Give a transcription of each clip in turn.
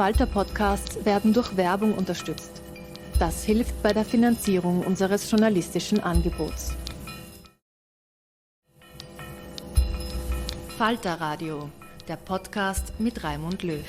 Falter-Podcasts werden durch Werbung unterstützt. Das hilft bei der Finanzierung unseres journalistischen Angebots. Falter Radio, der Podcast mit Raimund Löw.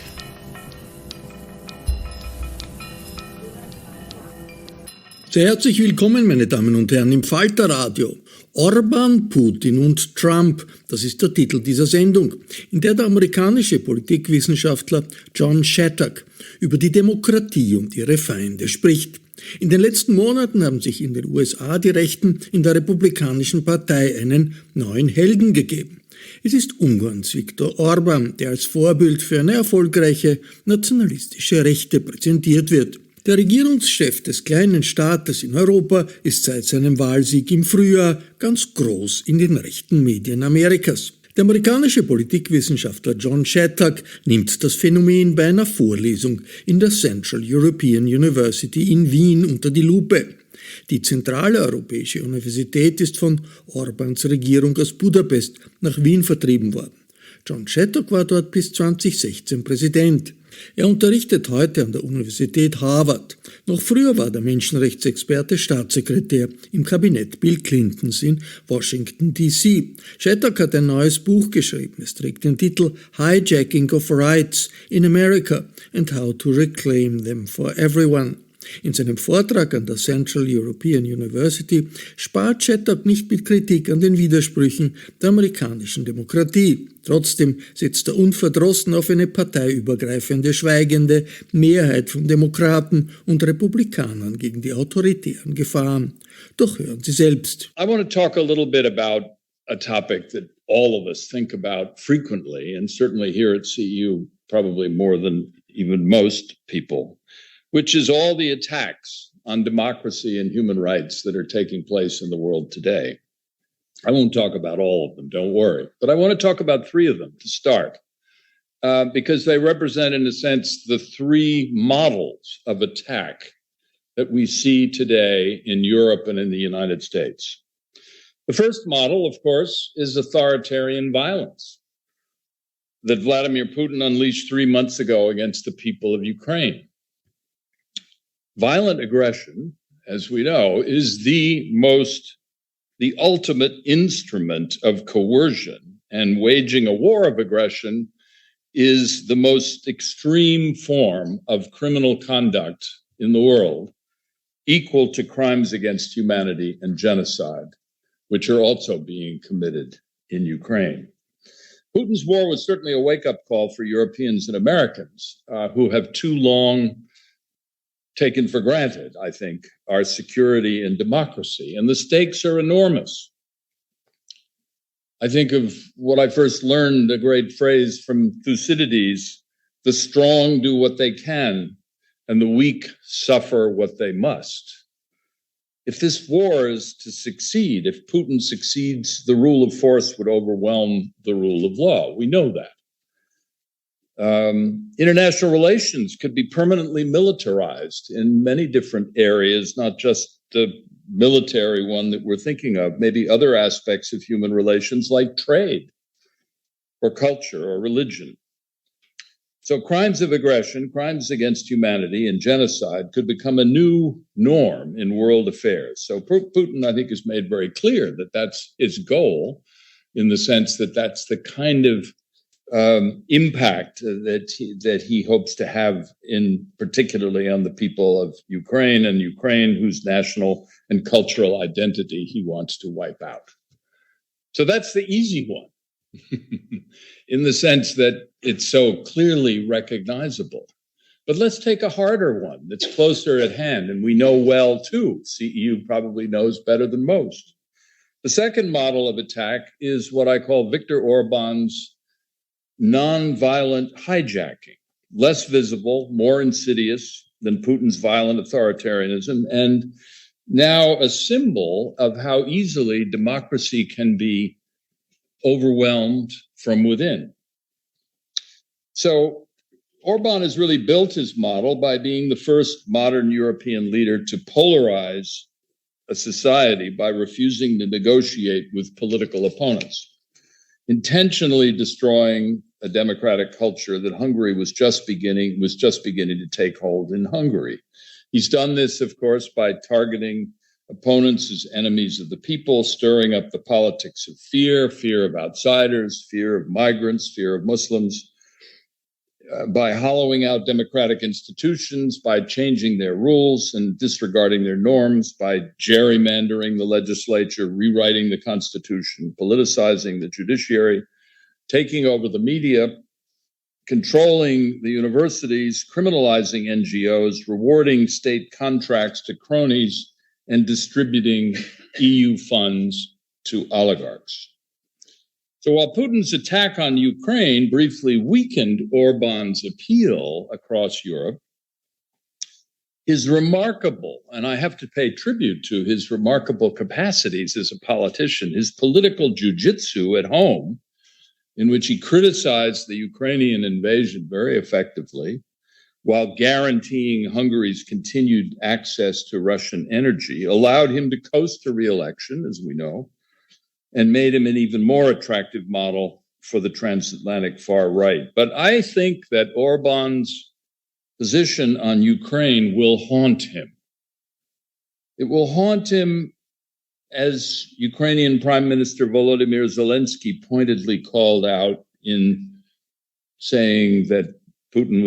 Sehr herzlich willkommen, meine Damen und Herren, im Falter Radio. Orbán, Putin und Trump, das ist der Titel dieser Sendung, in der der amerikanische Politikwissenschaftler John Shattuck über die Demokratie und ihre Feinde spricht. In den letzten Monaten haben sich in den USA die Rechten in der republikanischen Partei einen neuen Helden gegeben. Es ist Ungarns Viktor Orbán, der als Vorbild für eine erfolgreiche nationalistische Rechte präsentiert wird. Der Regierungschef des kleinen Staates in Europa ist seit seinem Wahlsieg im Frühjahr ganz groß in den rechten Medien Amerikas. Der amerikanische Politikwissenschaftler John Shattuck nimmt das Phänomen bei einer Vorlesung in der Central European University in Wien unter die Lupe. Die zentrale europäische Universität ist von Orbáns Regierung aus Budapest nach Wien vertrieben worden. John Shattuck war dort bis 2016 Präsident. Er unterrichtet heute an der Universität Harvard. Noch früher war der Menschenrechtsexperte Staatssekretär im Kabinett Bill Clintons in Washington, D.C. Shattuck hat ein neues Buch geschrieben. Es trägt den Titel Hijacking of Rights in America and How to Reclaim Them for Everyone. In seinem Vortrag an der Central European University spart Shattuck nicht mit Kritik an den Widersprüchen der amerikanischen Demokratie. Trotzdem setzt er unverdrossen auf eine parteiübergreifende, schweigende Mehrheit von Demokraten und Republikanern gegen die autoritären Gefahren. Doch hören Sie selbst. I want to talk a little bit about a topic that all of us think about frequently, and certainly here at CEU, probably more than even most people, which is all the attacks on democracy and human rights that are taking place in the world today. I won't talk about all of them, don't worry. But I want to talk about three of them to start, because they represent, in a sense, the three models of attack that we see today in Europe and in the United States. The first model, of course, is authoritarian violence that Vladimir Putin unleashed 3 months ago against the people of Ukraine. Violent aggression, as we know, is the ultimate instrument of coercion, and waging a war of aggression is the most extreme form of criminal conduct in the world, equal to crimes against humanity and genocide, which are also being committed in Ukraine. Putin's war was certainly a wake-up call for Europeans and Americans who have too long taken for granted, I think, our security and democracy. And the stakes are enormous. I think of what I first learned, a great phrase from Thucydides: the strong do what they can, and the weak suffer what they must. If this war is to succeed, if Putin succeeds, the rule of force would overwhelm the rule of law. We know that. International relations could be permanently militarized in many different areas, not just the military one that we're thinking of, maybe other aspects of human relations like trade or culture or religion. So crimes of aggression, crimes against humanity, and genocide could become a new norm in world affairs. So Putin, I think, has made very clear that that's his goal, in the sense that that's the kind of impact that he hopes to have, in particularly on the people of Ukraine, and Ukraine whose national and cultural identity he wants to wipe out. So that's the easy one, in the sense that it's so clearly recognizable. But let's take a harder one that's closer at hand, and we know well too. CEU probably knows better than most. The second model of attack is what I call Viktor Orbán's non-violent hijacking, less visible, more insidious than Putin's violent authoritarianism, and now a symbol of how easily democracy can be overwhelmed from within. So Orbán has really built his model by being the first modern European leader to polarize a society by refusing to negotiate with political opponents, intentionally destroying a democratic culture that Hungary was just beginning to take hold in Hungary. He's done this, of course, by targeting opponents as enemies of the people, stirring up the politics of fear, fear of outsiders, fear of migrants, fear of Muslims, by hollowing out democratic institutions, by changing their rules and disregarding their norms, by gerrymandering the legislature, rewriting the constitution, politicizing the judiciary, taking over the media, controlling the universities, criminalizing NGOs, rewarding state contracts to cronies, and distributing EU funds to oligarchs. So while Putin's attack on Ukraine briefly weakened Orbán's appeal across Europe, his remarkable, and I have to pay tribute to his remarkable capacities as a politician, his political jujitsu at home, in which he criticized the Ukrainian invasion very effectively, while guaranteeing Hungary's continued access to Russian energy, allowed him to coast to re-election, as we know, and made him an even more attractive model for the transatlantic far right. But I think that Orbán's position on Ukraine will haunt him. It will haunt him, as Ukrainian Prime Minister Volodymyr Zelensky pointedly called out in saying that Orbán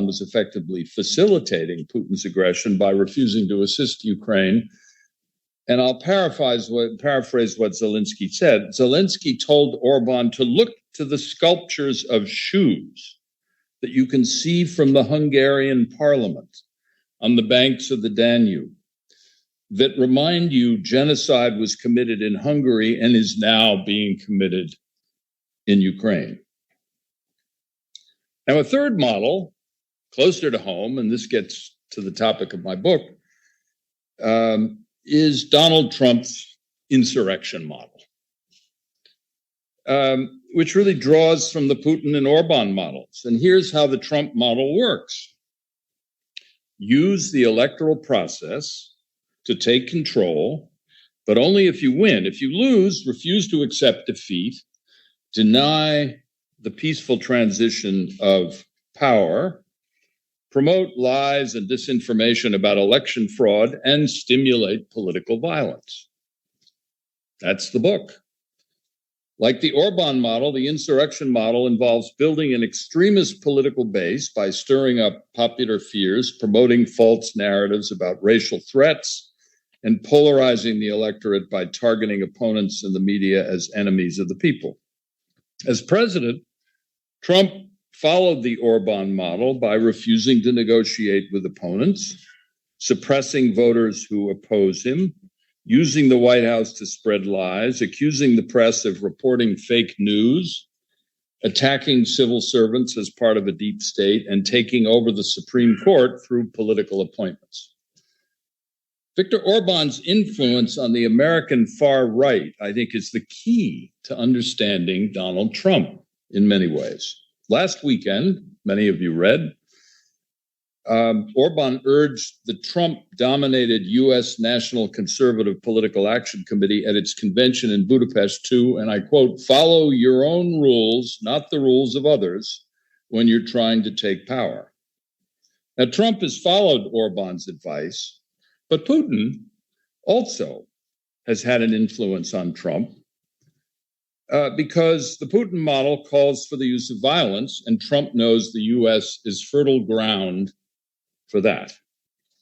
was effectively facilitating Putin's aggression by refusing to assist Ukraine. And I'll paraphrase what Zelensky said. Zelensky told Orbán to look to the sculptures of shoes that you can see from the Hungarian parliament on the banks of the Danube that remind you genocide was committed in Hungary and is now being committed in Ukraine. Now, a third model, closer to home, and this gets to the topic of my book, is Donald Trump's insurrection model, which really draws from the Putin and Orbán models. And here's how the Trump model works. Use the electoral process to take control, but only if you win. If you lose, refuse to accept defeat, deny the peaceful transition of power, promote lies and disinformation about election fraud, and stimulate political violence. That's the book. Like the Orbán model, the insurrection model involves building an extremist political base by stirring up popular fears, promoting false narratives about racial threats, and polarizing the electorate by targeting opponents in the media as enemies of the people. As president, Trump followed the Orbán model by refusing to negotiate with opponents, suppressing voters who oppose him, using the White House to spread lies, accusing the press of reporting fake news, attacking civil servants as part of a deep state, and taking over the Supreme Court through political appointments. Viktor Orbán's influence on the American far right, I think, is the key to understanding Donald Trump in many ways. Last weekend, many of you read, Orbán urged the Trump-dominated U.S. National Conservative Political Action Committee at its convention in Budapest to, and I quote, follow your own rules, not the rules of others, when you're trying to take power. Now, Trump has followed Orbán's advice, but Putin also has had an influence on Trump because the Putin model calls for the use of violence, and Trump knows the U.S. is fertile ground for that.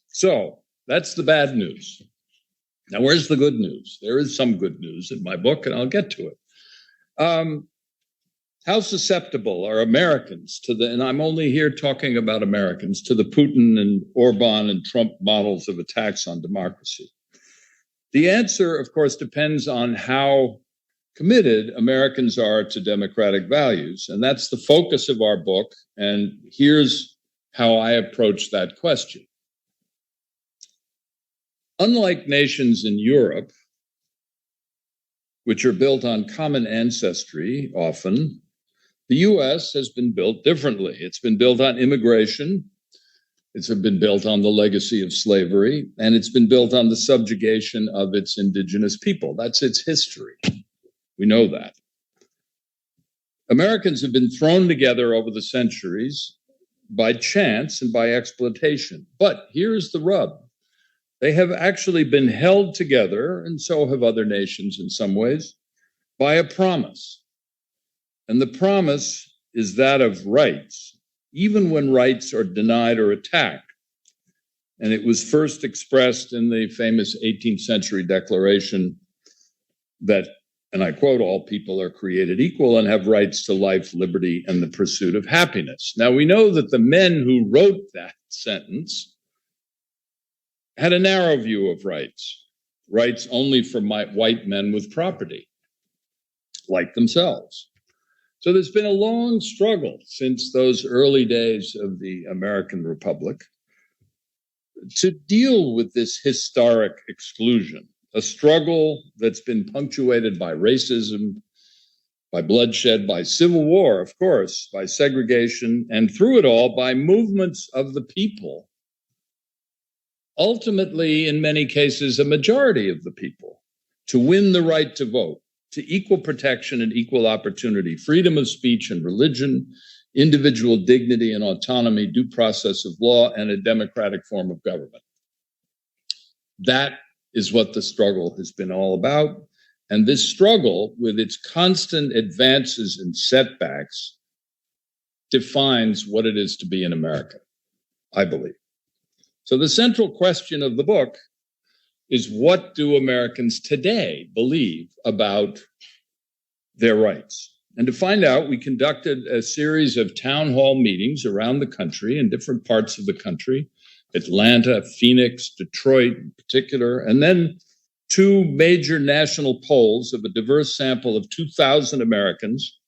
So that's the bad news. Now, where's the good news? There is some good news in my book, and I'll get to it. How susceptible are Americans to and I'm only here talking about Americans, to the Putin and Orbán and Trump models of attacks on democracy? The answer, of course, depends on how committed Americans are to democratic values. And that's the focus of our book. And here's how I approach that question. Unlike nations in Europe, which are built on common ancestry often, the U.S. has been built differently. It's been built on immigration. It's been built on the legacy of slavery, and it's been built on the subjugation of its indigenous people. That's its history. We know that. Americans have been thrown together over the centuries by chance and by exploitation. But here's the rub. They have actually been held together, and so have other nations in some ways, by a promise. And the promise is that of rights, even when rights are denied or attacked. And it was first expressed in the famous 18th century declaration that, and I quote, all people are created equal and have rights to life, liberty, and the pursuit of happiness. Now, we know that the men who wrote that sentence had a narrow view of rights, rights only for white men with property, like themselves. So there's been a long struggle since those early days of the American Republic to deal with this historic exclusion, a struggle that's been punctuated by racism, by bloodshed, by civil war, of course, by segregation, and through it all, by movements of the people. Ultimately, in many cases, a majority of the people, to win the right to vote, to equal protection and equal opportunity, freedom of speech and religion, individual dignity and autonomy, due process of law, and a democratic form of government. That is what the struggle has been all about. And this struggle, with its constant advances and setbacks, defines what it is to be an American, I believe. So the central question of the book is, what do Americans today believe about their rights? And to find out, we conducted a series of town hall meetings around the country, in different parts of the country, Atlanta, Phoenix, Detroit in particular, and then 2 major national polls of a diverse sample of 2,000 Americans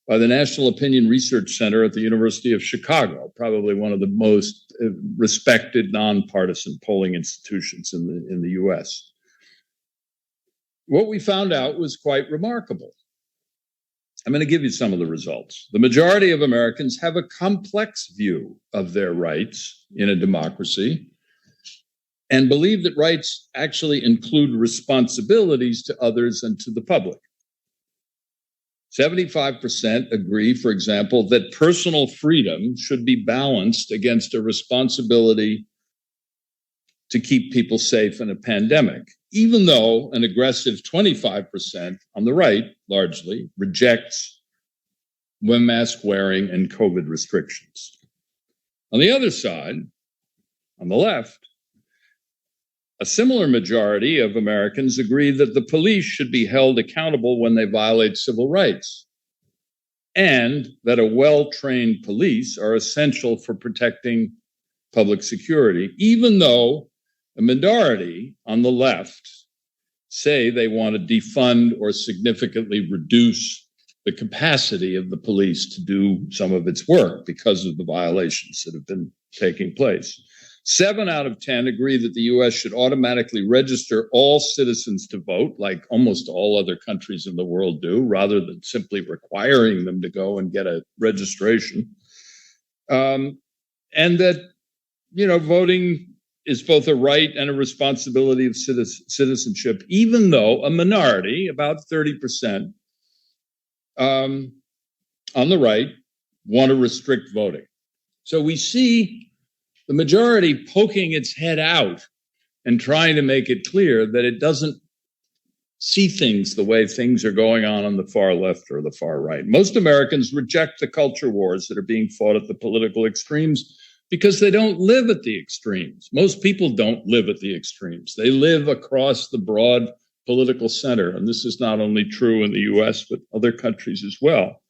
by the National Opinion Research Center at the University of Chicago, probably one of the most respected nonpartisan polling institutions in the US. What we found out was quite remarkable. I'm going to give you some of the results. The majority of Americans have a complex view of their rights in a democracy and believe that rights actually include responsibilities to others and to the public. 75% agree, for example, that personal freedom should be balanced against a responsibility to keep people safe in a pandemic, even though an aggressive 25% on the right, largely, rejects mask wearing and COVID restrictions. On the other side, on the left, a similar majority of Americans agree that the police should be held accountable when they violate civil rights, and that a well-trained police are essential for protecting public security, even though a minority on the left say they want to defund or significantly reduce the capacity of the police to do some of its work because of the violations that have been taking place. 7 out of 10 agree that the US should automatically register all citizens to vote, like almost all other countries in the world do, rather than simply requiring them to go and get a registration. And that, voting is both a right and a responsibility of citizenship, even though a minority, about 30%, on the right, want to restrict voting. So we see the majority poking its head out and trying to make it clear that it doesn't see things the way things are going on the far left or the far right. Most Americans reject the culture wars that are being fought at the political extremes because they don't live at the extremes. Most people don't live at the extremes. They live across the broad political center. And this is not only true in the US, but other countries as well.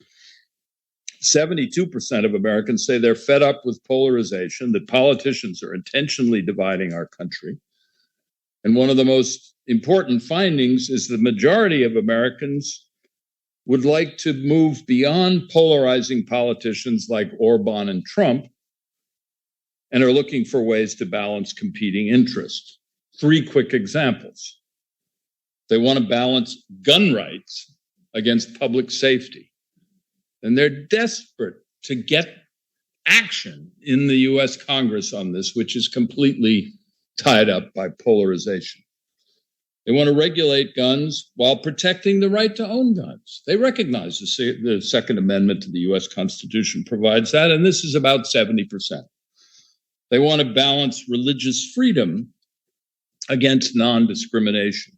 72% of Americans say they're fed up with polarization, that politicians are intentionally dividing our country. And one of the most important findings is the majority of Americans would like to move beyond polarizing politicians like Orbán and Trump and are looking for ways to balance competing interests. 3 quick examples. They want to balance gun rights against public safety. And they're desperate to get action in the US Congress on this, which is completely tied up by polarization. They want to regulate guns while protecting the right to own guns. They recognize the Second Amendment to the U.S. Constitution provides that, and this is about 70%. They want to balance religious freedom against non-discrimination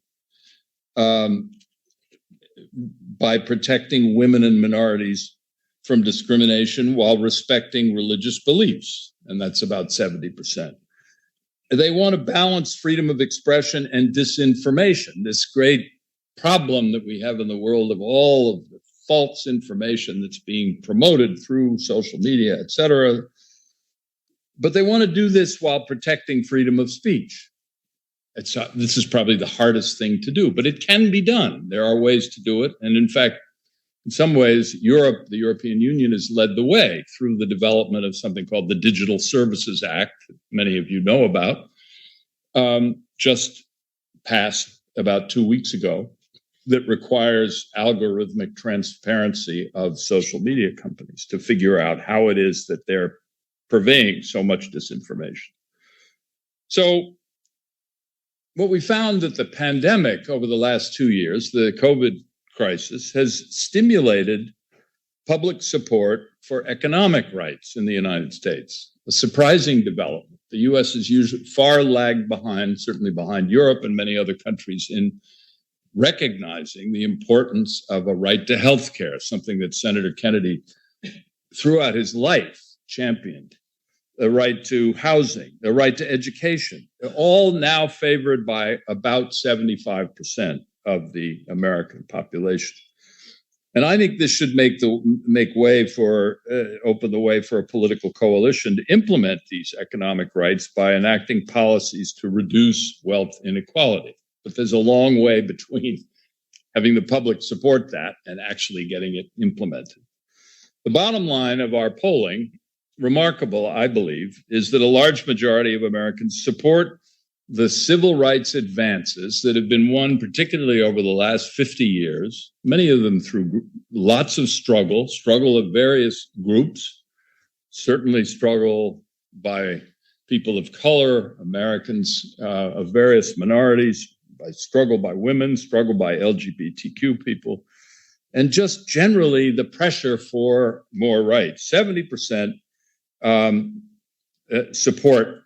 by protecting women and minorities from discrimination while respecting religious beliefs, and that's about 70%. They want to balance freedom of expression and disinformation, this great problem that we have in the world of all of the false information that's being promoted through social media, et cetera. But they want to do this while protecting freedom of speech. This is probably the hardest thing to do, but it can be done. There are ways to do it. And in fact, in some ways, the European Union has led the way through the development of something called the Digital Services Act, that many of you know about, just passed about 2 weeks ago, that requires algorithmic transparency of social media companies to figure out how it is that they're purveying so much disinformation. So what we found that the pandemic over the last 2 years, the COVID crisis, has stimulated public support for economic rights in the United States, a surprising development. The U.S. is usually far lagged behind, certainly behind Europe and many other countries, in recognizing the importance of a right to health care, something that Senator Kennedy, throughout his life, championed. The right to housing, the right to education, all now favored by about 75% of the American population. And I think this should open the way for a political coalition to implement these economic rights by enacting policies to reduce wealth inequality. But there's a long way between having the public support that and actually getting it implemented. The bottom line of our polling, remarkable, I believe, is that a large majority of Americans support the civil rights advances that have been won, particularly over the last 50 years, many of them through lots of struggle of various groups, certainly struggle by people of color, Americans of various minorities, struggle by women, struggle by LGBTQ people, and just generally the pressure for more rights. 70% support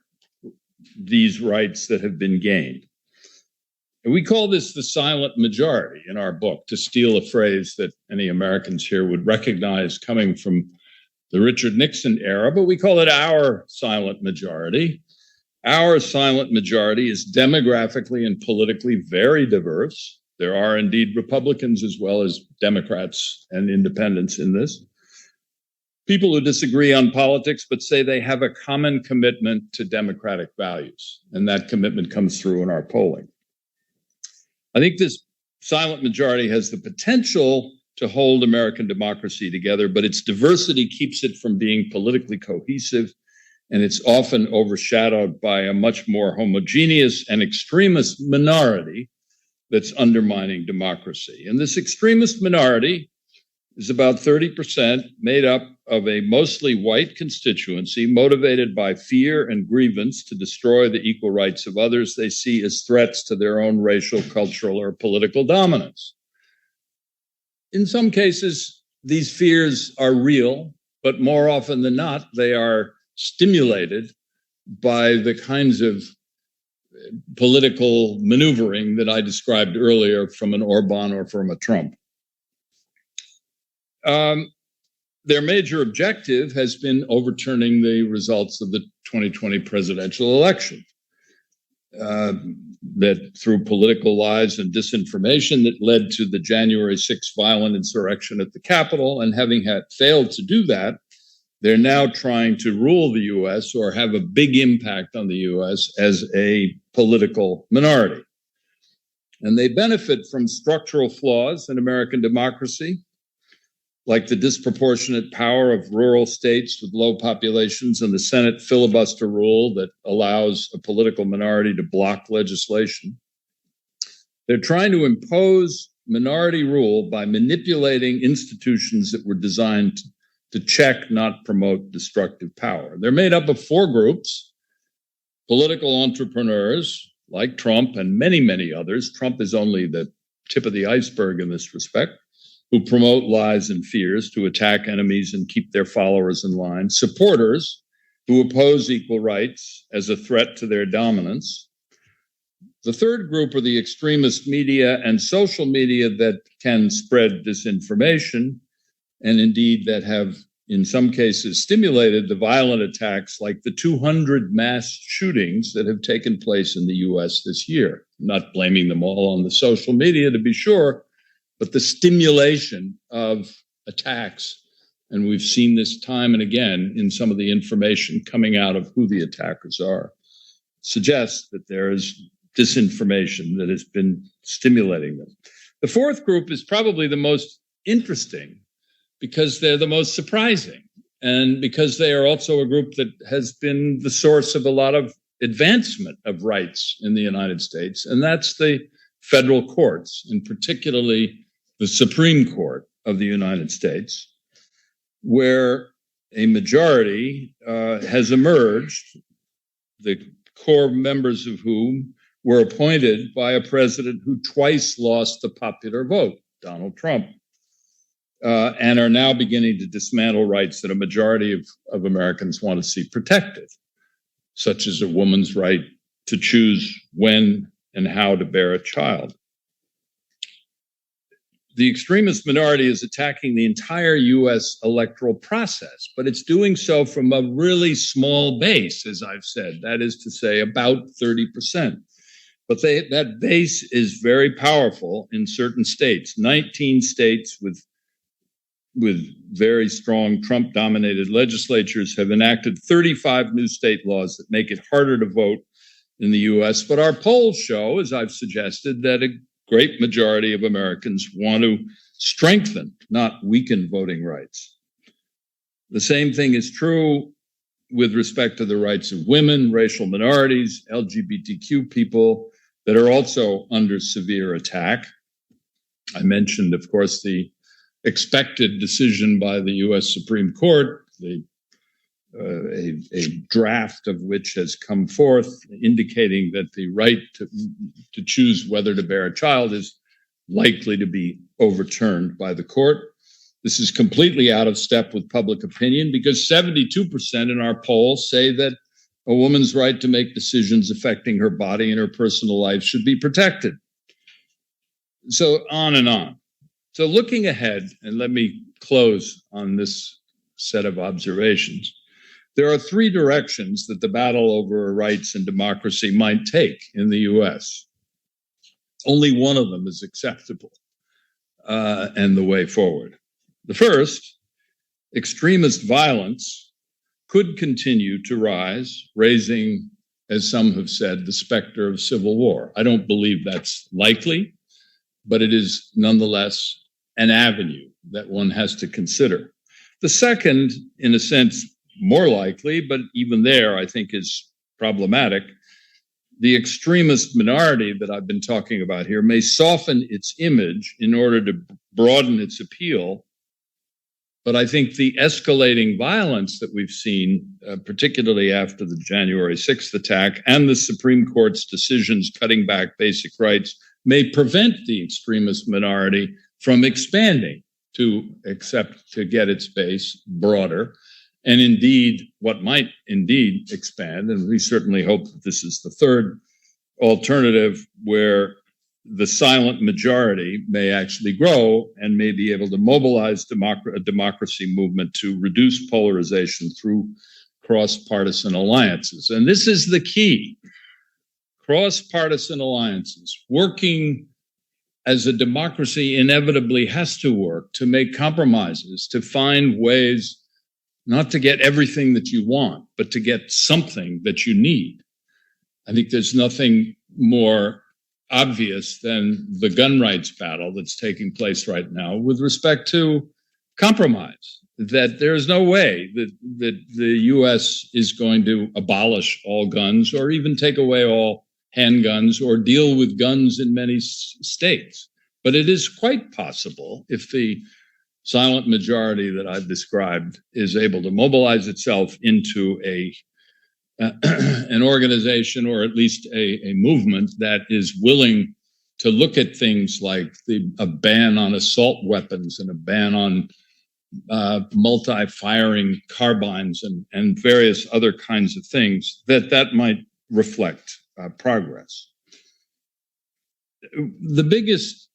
these rights that have been gained. And we call this the silent majority in our book, to steal a phrase that any Americans here would recognize coming from the Richard Nixon era, but we call it our silent majority. Our silent majority is demographically and politically very diverse. There are indeed Republicans as well as Democrats and independents in this. People who disagree on politics but say they have a common commitment to democratic values, and that commitment comes through in our polling. I think this silent majority has the potential to hold American democracy together, but its diversity keeps it from being politically cohesive, and it's often overshadowed by a much more homogeneous and extremist minority that's undermining democracy. And this extremist minority is about 30%, made up of a mostly white constituency motivated by fear and grievance to destroy the equal rights of others they see as threats to their own racial, cultural, or political dominance. In some cases, these fears are real, but more often than not, they are stimulated by the kinds of political maneuvering that I described earlier from an Orbán or from a Trump. Their major objective has been overturning the results of the 2020 presidential election. That through political lies and disinformation that led to the January 6th violent insurrection at the Capitol, and having failed to do that, they're now trying to rule the U.S. or have a big impact on the U.S. as a political minority. And they benefit from structural flaws in American democracy, like the disproportionate power of rural states with low populations and the Senate filibuster rule that allows a political minority to block legislation. They're trying to impose minority rule by manipulating institutions that were designed to check, not promote destructive power. They're made up of four groups: political entrepreneurs, like Trump and many, many others, Trump is only the tip of the iceberg in this respect, who promote lies and fears to attack enemies and keep their followers in line, supporters who oppose equal rights as a threat to their dominance. The third group are the extremist media and social media that can spread disinformation, and indeed that have, in some cases, stimulated the violent attacks like the 200 mass shootings that have taken place in the US this year. I'm not blaming them all on the social media, to be sure, but the stimulation of attacks, and we've seen this time and again in some of the information coming out of who the attackers are, suggests that there is disinformation that has been stimulating them. The fourth group is probably the most interesting because they're the most surprising and because they are also a group that has been the source of a lot of advancement of rights in the United States, and that's the federal courts, and particularly the Supreme Court of the United States, where a majority has emerged, the core members of whom were appointed by a president who twice lost the popular vote, Donald Trump, and are now beginning to dismantle rights that a majority of Americans want to see protected, such as a woman's right to choose when and how to bear a child. The extremist minority is attacking the entire US electoral process, but it's doing so from a really small base, as I've said, that is to say about 30%. But that base is very powerful in certain states. 19 states with very strong Trump-dominated legislatures have enacted 35 new state laws that make it harder to vote in the US. But our polls show, as I've suggested, that a great majority of Americans want to strengthen, not weaken, voting rights. The same thing is true with respect to the rights of women, racial minorities, LGBTQ people that are also under severe attack. I mentioned, of course, the expected decision by the US Supreme Court, a draft of which has come forth indicating that the right to choose whether to bear a child is likely to be overturned by the court. This is completely out of step with public opinion because 72% in our poll say that a woman's right to make decisions affecting her body and her personal life should be protected. So on and on. So looking ahead, and let me close on this set of observations, there are three directions that the battle over rights and democracy might take in the US. Only one of them is acceptable and the way forward. The first, extremist violence, could continue to rise, raising, as some have said, the specter of civil war. I don't believe that's likely, but it is nonetheless an avenue that one has to consider. The second, in a sense, more likely, but even there, I think is problematic. The extremist minority that I've been talking about here may soften its image in order to broaden its appeal. But I think the escalating violence that we've seen, particularly after the January 6th attack and the Supreme Court's decisions cutting back basic rights, may prevent the extremist minority from expanding to get its base broader. And indeed, what might indeed expand, and we certainly hope that this is the third alternative, where the silent majority may actually grow and may be able to mobilize a democracy movement to reduce polarization through cross-partisan alliances. And this is the key. Cross-partisan alliances, working as a democracy inevitably has to work to make compromises, to find ways not to get everything that you want, but to get something that you need. I think there's nothing more obvious than the gun rights battle that's taking place right now with respect to compromise, that there's no way that the U.S. is going to abolish all guns or even take away all handguns or deal with guns in many states. But it is quite possible, if the silent majority that I've described is able to mobilize itself into a an organization or at least a movement that is willing to look at things like a ban on assault weapons and a ban on multi-firing carbines and various other kinds of things, that might reflect progress. The biggest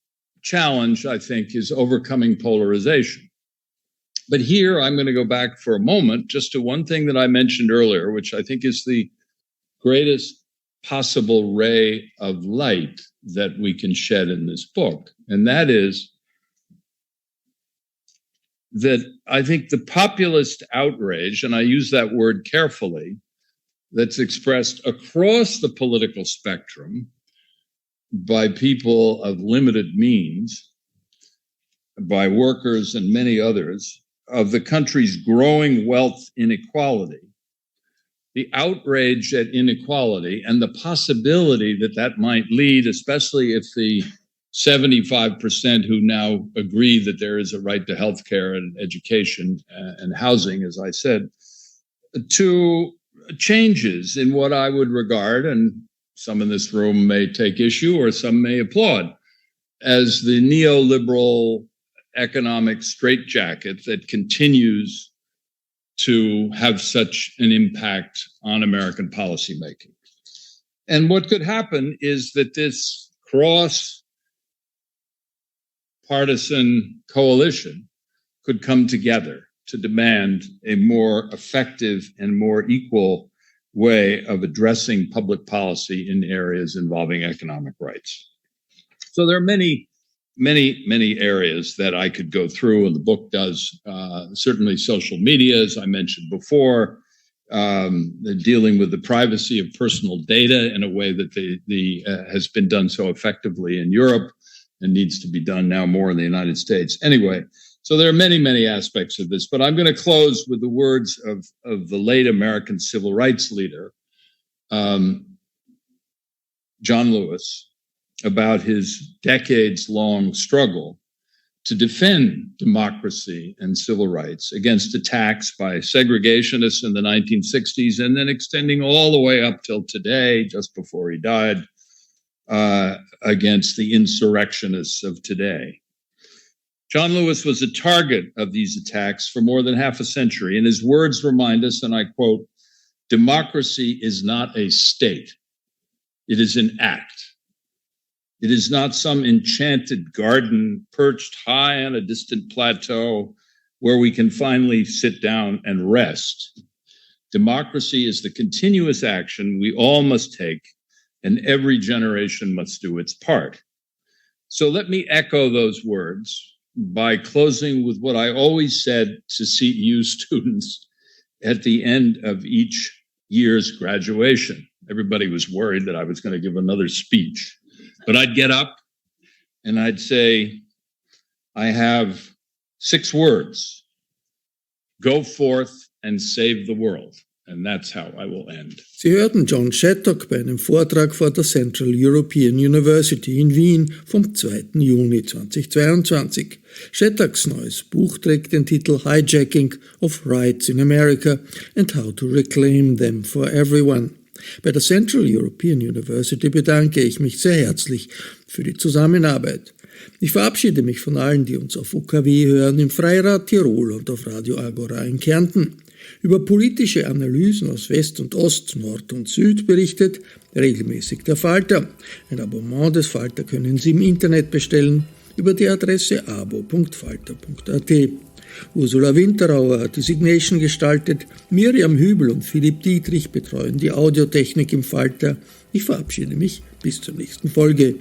challenge, I think, is overcoming polarization. But here I'm going to go back for a moment just to one thing that I mentioned earlier, which I think is the greatest possible ray of light that we can shed in this book. And that is that I think the populist outrage, and I use that word carefully, that's expressed across the political spectrum by people of limited means, by workers and many others, of the country's growing wealth inequality, the outrage at inequality and the possibility that that might lead, especially if the 75% who now agree that there is a right to healthcare and education and housing, as I said, to changes in what I would regard, and some in this room may take issue or some may applaud, as the neoliberal economic straitjacket that continues to have such an impact on American policymaking. And what could happen is that this cross-partisan coalition could come together to demand a more effective and more equal way of addressing public policy in areas involving economic rights. So there are many areas that I could go through, and the book does. Certainly social media, as I mentioned before, dealing with the privacy of personal data in a way that has been done so effectively in Europe and needs to be done now more in the United States. Anyway, so there are many aspects of this, but I'm going to close with the words of the late American civil rights leader, John Lewis, about his decades-long struggle to defend democracy and civil rights against attacks by segregationists in the 1960s and then extending all the way up till today, just before he died, against the insurrectionists of today. John Lewis was a target of these attacks for more than half a century, and his words remind us, and I quote, "Democracy is not a state. It is an act. It is not some enchanted garden perched high on a distant plateau where we can finally sit down and rest. Democracy is the continuous action we all must take, and every generation must do its part." So let me echo those words by closing with what I always said to CEU students at the end of each year's graduation. Everybody was worried that I was going to give another speech. But I'd get up and I'd say, I have 6 words. Go forth and save the world. And that's how I will end. Sie hörten John Shattuck bei einem Vortrag vor der Central European University in Wien vom 2. Juni 2022. Shattucks neues Buch trägt den Titel Hijacking of Rights in America and How to Reclaim Them for Everyone. Bei der Central European University bedanke ich mich sehr herzlich für die Zusammenarbeit. Ich verabschiede mich von allen, die uns auf UKW hören, im Freirad Tirol und auf Radio Agora in Kärnten. Über politische Analysen aus West und Ost, Nord und Süd berichtet regelmäßig der Falter. Ein Abonnement des Falter können Sie im Internet bestellen über die Adresse abo.falter.at. Ursula Winterauer hat die Signation gestaltet, Miriam Hübel und Philipp Dietrich betreuen die Audiotechnik im Falter. Ich verabschiede mich bis zur nächsten Folge.